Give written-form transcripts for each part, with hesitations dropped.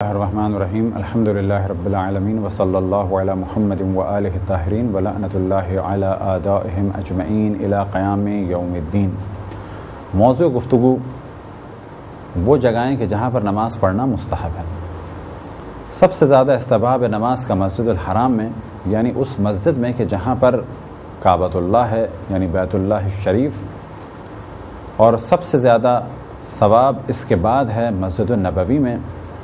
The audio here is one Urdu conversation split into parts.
الرحمن الرحیم الحمد للہ رب العالمین وصلی اللہ علی محمد وآلہ الطاہرین ولعنۃ اللہ علی اعدائہم اجمعین الی قیام یوم الدین۔ موضوع گفتگو وہ جگہیں کہ جہاں پر نماز پڑھنا مستحب ہے۔ سب سے زیادہ استحباب نماز کا مسجد الحرام میں، یعنی اس مسجد میں کہ جہاں پر کعبۃ اللہ ہے، یعنی بیت اللہ الشریف، اور سب سے زیادہ ثواب اس کے بعد ہے مسجد النبوی میں،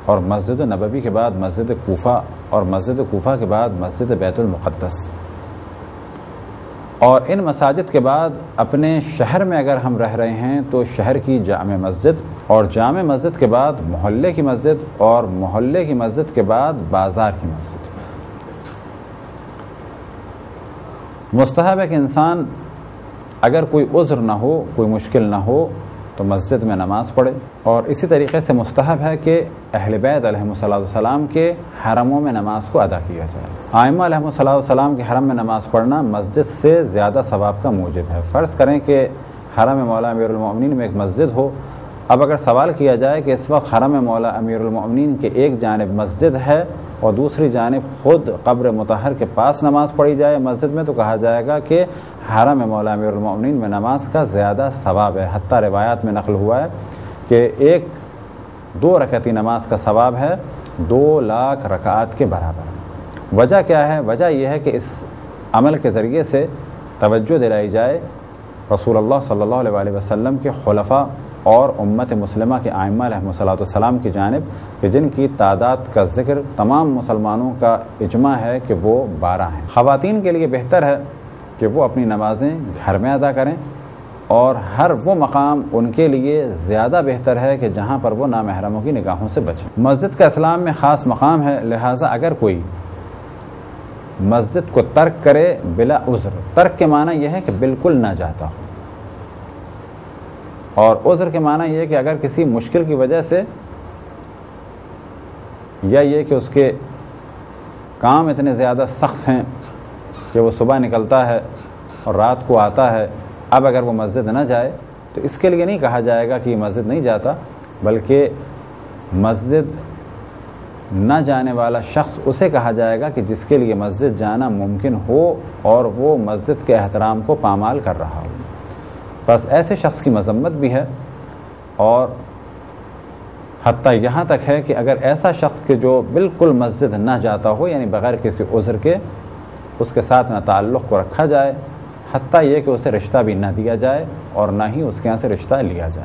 اور مسجد نبوی کے بعد مسجد کوفہ، اور مسجد کوفہ کے بعد مسجد بیت المقدس۔ اور ان مساجد کے بعد اپنے شہر میں اگر ہم رہ رہے ہیں تو شہر کی جامع مسجد، اور جامع مسجد کے بعد محلے کی مسجد، اور محلے کی مسجد کے بعد بازار کی مسجد۔ مستحب ہے کہ انسان اگر کوئی عذر نہ ہو، کوئی مشکل نہ ہو تو مسجد میں نماز پڑھے، اور اسی طریقے سے مستحب ہے کہ اہل بیت علیہم السلام کے حرموں میں نماز کو ادا کیا جائے۔ ائمہ علیہم السلام کے حرم میں نماز پڑھنا مسجد سے زیادہ ثواب کا موجب ہے۔ فرض کریں کہ حرم مولا امیر المؤمنین میں ایک مسجد ہو، اب اگر سوال کیا جائے کہ اس وقت حرم مولا امیر المؤمنین کے ایک جانب مسجد ہے اور دوسری جانب خود قبر مطہر کے پاس نماز پڑھی جائے مسجد میں، تو کہا جائے گا کہ حرم مولا امیر المؤمنین میں نماز کا زیادہ ثواب ہے۔ حتیٰ روایات میں نقل ہوا ہے کہ 2 رکعتی نماز کا ثواب ہے 2,00,000 رکعات کے برابر۔ وجہ کیا ہے؟ وجہ یہ ہے کہ اس عمل کے ذریعے سے توجہ دلائی جائے رسول اللہ صلی اللہ علیہ وسلم کے خلفاء اور امت مسلمہ کے ائمہ علیہم السلام کی جانب، کہ جن کی تعداد کا ذکر تمام مسلمانوں کا اجماع ہے کہ وہ 12 ہیں۔ خواتین کے لیے بہتر ہے کہ وہ اپنی نمازیں گھر میں ادا کریں، اور ہر وہ مقام ان کے لیے زیادہ بہتر ہے کہ جہاں پر وہ نامحرموں کی نگاہوں سے بچیں۔ مسجد کا اسلام میں خاص مقام ہے، لہٰذا اگر کوئی مسجد کو ترک کرے بلا عذر، ترک کے معنی یہ ہے کہ بالکل نہ جاتا ہو، اور عذر کے معنی یہ ہے کہ اگر کسی مشکل کی وجہ سے، یا یہ کہ اس کے کام اتنے زیادہ سخت ہیں کہ وہ صبح نکلتا ہے اور رات کو آتا ہے، اب اگر وہ مسجد نہ جائے تو اس کے لیے نہیں کہا جائے گا کہ یہ مسجد نہیں جاتا، بلکہ مسجد نہ جانے والا شخص اسے کہا جائے گا کہ جس کے لیے مسجد جانا ممکن ہو اور وہ مسجد کے احترام کو پامال کر رہا ہو۔ بس ایسے شخص کی مذمت بھی ہے، اور حتیٰ یہاں تک ہے کہ اگر ایسا شخص کہ جو بالکل مسجد نہ جاتا ہو، یعنی بغیر کسی عذر کے، اس کے ساتھ نہ تعلق کو رکھا جائے، حتیٰ یہ کہ اسے رشتہ بھی نہ دیا جائے اور نہ ہی اس کے یہاں سے رشتہ لیا جائے۔